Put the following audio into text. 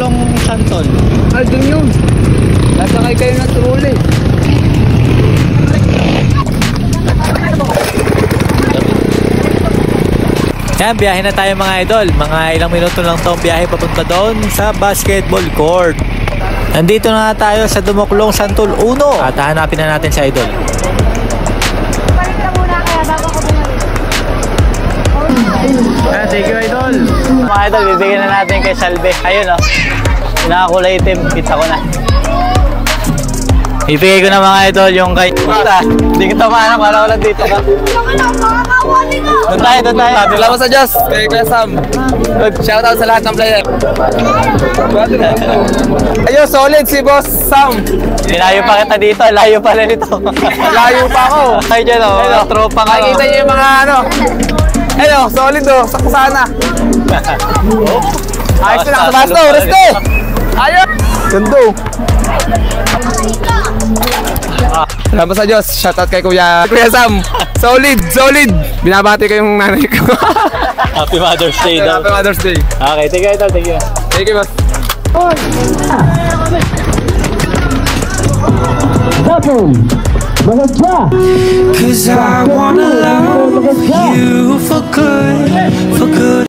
Dumuklong Santol. Ay, dun yun. Nasakay kayo ng trolley. Yan, biyahe na tayo mga idol. Mga ilang minuto lang to biyahe papunta doon sa basketball court. Nandito na tayo sa Dumuklong Santol 1 at hahanapin na natin si idol. Palit ka muna kaya bago ko bumalik. Thank you idol. Mga idol, bibigyan na natin kay Salve. Ayun oh. Nakakulay itim. Kita ko na. Ibigay ko na mga idol yung kay... Hindi kita maanap. Wala dito ka. Doon tayo. Salamat sa Diyos. Kay Kuya Sam. Shoutout sa lahat ng player. Ayun, solid si Boss Sam. Nilayo pa kita dito. Layo pala nito. Layo pa ako. Ay dyan o. Ayun, tropa nga. Nakikita niyo yung mga ano. Ayun, solid o. Sakto sana. Ayos na. Basta, Reste. Ayun. Gando. Salamat sa Diyos. Shoutout kay Kuya Sam. Solid. Binabati ko yung nanay ko. Happy Mother's Day daw. Happy Mother's Day. Okay, thank you idol. Thank you. Thank you, boss. Cause I wanna love you for good.